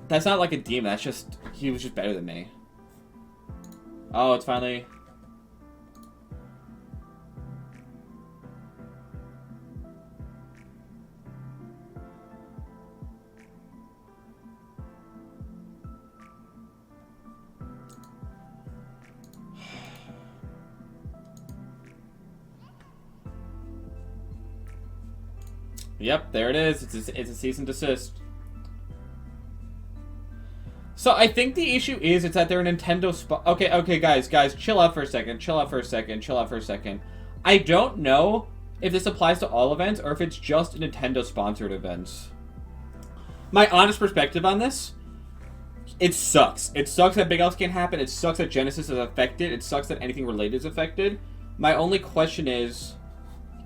That's not like a demon, that's just... He was just better than me. Oh, it's finally... Yep, there it is. It's a cease and desist. So I think the issue is it's that they're a Nintendo Okay, guys, chill out for a second. I don't know if this applies to all events or if it's just Nintendo-sponsored events. My honest perspective on this, it sucks. It sucks that Big House can't happen. It sucks that Genesis is affected. It sucks that anything related is affected. My only question is,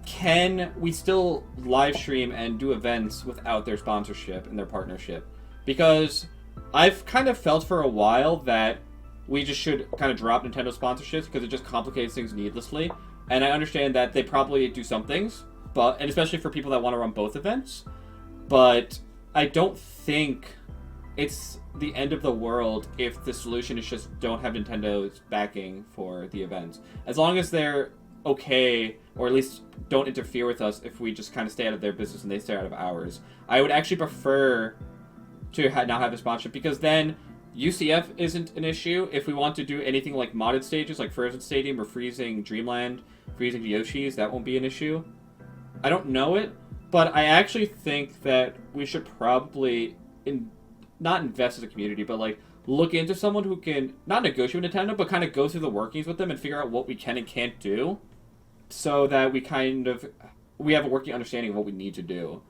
can we still live stream and do events without their sponsorship and their partnership? Because I've kind of felt for a while that we just should kind of drop Nintendo sponsorships because it just complicates things needlessly. And I understand that they probably do some things, and especially for people that want to run both events. But I don't think it's the end of the world if the solution is just don't have Nintendo's backing for the events. As long as they're okay, or at least don't interfere with us if we just kind of stay out of their business and they stay out of ours. I would actually prefer to not have a sponsorship, because then UCF isn't an issue. If we want to do anything like modded stages, like Frozen Stadium or Freezing Dreamland, Freezing Yoshi's, that won't be an issue. I don't know it, but I actually think that we should probably not invest as a community, but like look into someone who can not negotiate with Nintendo, but kind of go through the workings with them and figure out what we can and can't do, so that we have a working understanding of what we need to do.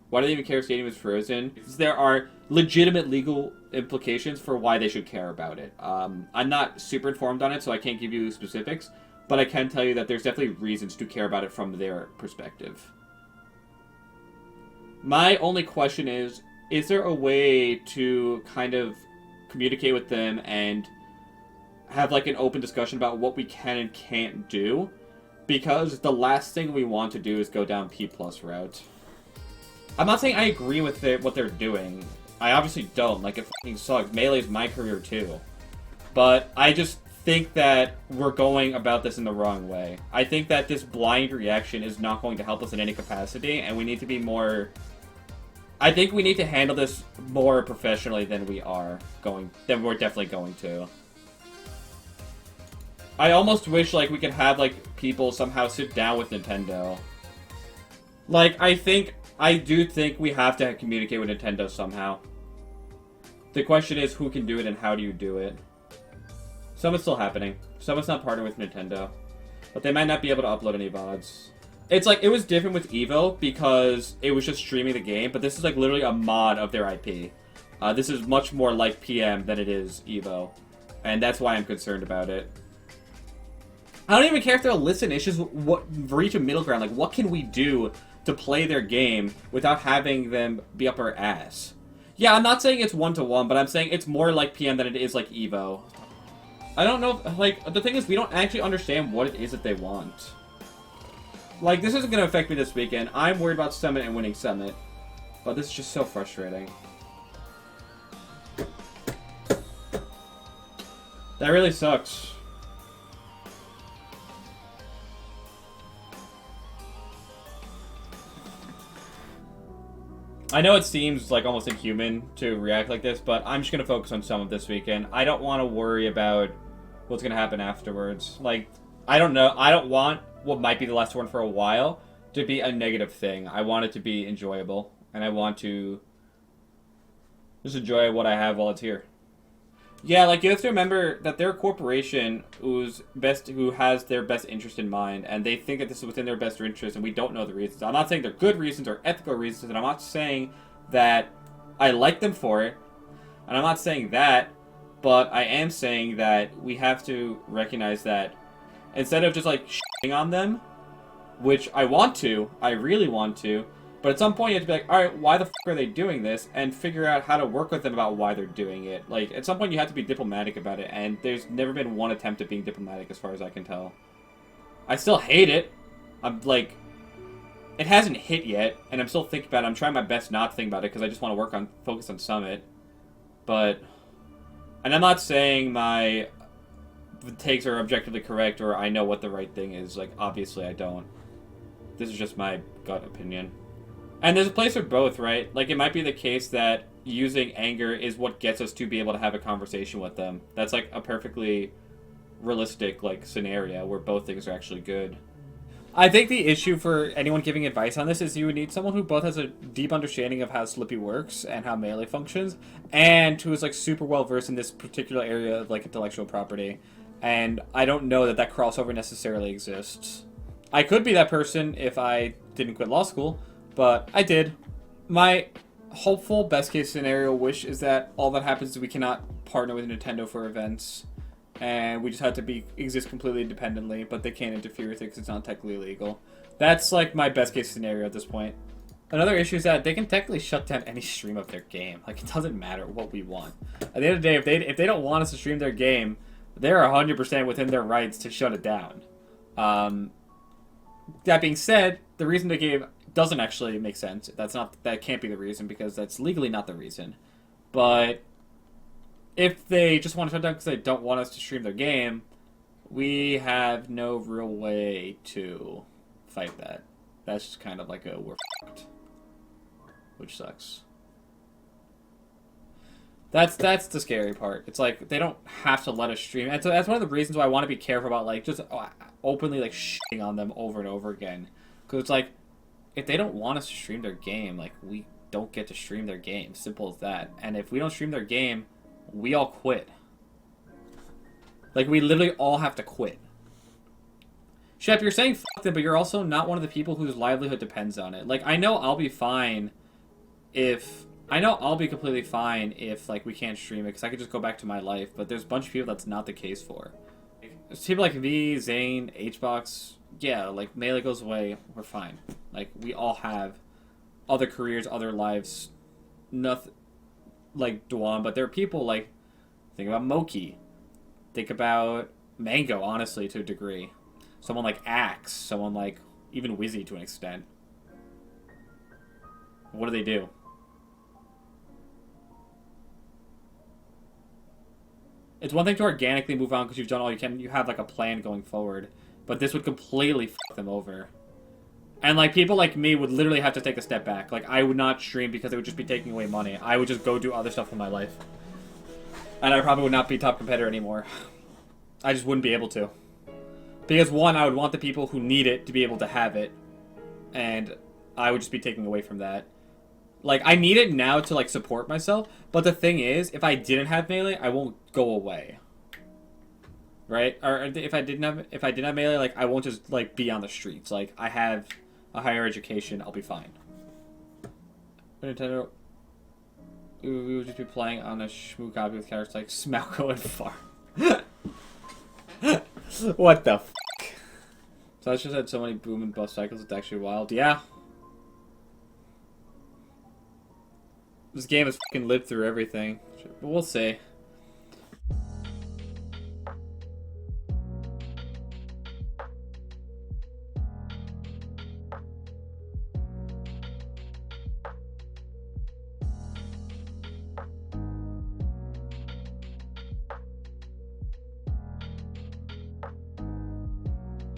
Why do they even care if Stadium is frozen? Because there are legitimate legal implications for why they should care about it. I'm not super informed on it, so I can't give you specifics, but I can tell you that there's definitely reasons to care about it from their perspective. My only question is there a way to kind of communicate with them and have like an open discussion about what we can and can't do? Because the last thing we want to do is go down P+ route. I'm not saying I agree with what they're doing. I obviously don't. Like, it fucking sucks. Melee's my career too. But I just think that we're going about this in the wrong way. I think that this blind reaction is not going to help us in any capacity, and we need to be more... I think we need to handle this more professionally than we're definitely going to. I almost wish, like, we could have, like, people somehow sit down with Nintendo. Like, I do think we have to communicate with Nintendo somehow. The question is, who can do it and how do you do it? Some is still happening. Some is not partnering with Nintendo. But they might not be able to upload any VODs. It's like, it was different with Evo because it was just streaming the game, but this is like literally a mod of their IP. This is much more like PM than it is Evo. And that's why I'm concerned about it. I don't even care if they'll listen. It's just reach a middle ground. Like, what can we do to play their game without having them be up our ass? Yeah, I'm not saying it's one-to-one, but I'm saying it's more like PM than it is like Evo. I don't know, like, the thing is, we don't actually understand what it is that they want. Like, this isn't going to affect me this weekend. I'm worried about Summit and winning Summit. But this is just so frustrating. That really sucks. I know it seems like almost inhuman to react like this, but I'm just going to focus on Summit this weekend. I don't want to worry about what's going to happen afterwards. Like, I don't know. I don't want what might be the last one for a while to be a negative thing. I want it to be enjoyable, and I want to just enjoy what I have while it's here. Yeah, like, you have to remember that they're a corporation who has their best interest in mind, and they think that this is within their best interest, and we don't know the reasons. I'm not saying they're good reasons or ethical reasons, and I'm not saying that I like them for it, and I'm not saying that, but I am saying that we have to recognize that instead of just, like, shitting on them, which I really want to, but at some point you have to be like, alright, why the f*** are they doing this? And figure out how to work with them about why they're doing it. Like, at some point you have to be diplomatic about it, and there's never been one attempt at being diplomatic as far as I can tell. I still hate it. I'm, like, it hasn't hit yet, and I'm still thinking about it. I'm trying my best not to think about it, because I just want to focus on Summit. But, and I'm not saying my takes are objectively correct or I know what the right thing is. Like, obviously I don't. This is just my gut opinion. And there's a place for both, right? Like, it might be the case that using anger is what gets us to be able to have a conversation with them. That's, like, a perfectly realistic, like, scenario where both things are actually good. I think the issue for anyone giving advice on this is you would need someone who both has a deep understanding of how Slippy works and how Melee functions, and who is, like, super well-versed in this particular area of, like, intellectual property. And I don't know that that crossover necessarily exists. I could be that person if I didn't quit law school, but I did. My hopeful best case scenario wish is that all that happens is we cannot partner with Nintendo for events, and we just have to exist completely independently, but they can't interfere with it because it's not technically legal. That's like my best case scenario at this point. Another issue is that they can technically shut down any stream of their game. Like, it doesn't matter what we want. At the end of the day, if they don't want us to stream their game, they're 100% within their rights to shut it down. That being said, the reason they gave doesn't actually make sense. That can't be the reason because that's legally not the reason. But if they just want to shut down because they don't want us to stream their game, we have no real way to fight that. That's just kind of like a we're fucked, which sucks. That's the scary part. It's like they don't have to let us stream. And so that's one of the reasons why I want to be careful about like just openly like shitting on them over and over again. Because it's like, if they don't want us to stream their game, like, we don't get to stream their game. Simple as that. And if we don't stream their game, we all quit. Like, we literally all have to quit. Shep, you're saying fuck them, but you're also not one of the people whose livelihood depends on it. Like, I know I'll be fine if... I know I'll be completely fine if, like, we can't stream it, because I could just go back to my life, but there's a bunch of people that's not the case for. There's people like me, Zane, HBox... Yeah, like, Melee goes away, we're fine. Like, we all have other careers, other lives, nothing like Dwan, but there are people like, think about Moki, think about Mango, honestly, to a degree. Someone like Axe, someone like even Wizzy to an extent. What do? It's one thing to organically move on because you've done all you can, you have like a plan going forward. But this would completely fuck them over. And, like, people like me would literally have to take a step back. Like, I would not stream because it would just be taking away money. I would just go do other stuff in my life. And I probably would not be top competitor anymore. I just wouldn't be able to. Because, one, I would want the people who need it to be able to have it. And I would just be taking away from that. Like, I need it now to, like, support myself. But the thing is, if I didn't have Melee, I won't go away. Right? Or if I didn't have Melee, like, I won't just, like, be on the streets. Like, I have a higher education, I'll be fine. Nintendo, we would just be playing on a shmoo copy with characters like Smalko and Far. What the fuck? So I just had so many boom and bust cycles, it's actually wild. Yeah. This game has fucking lived through everything. But we'll see.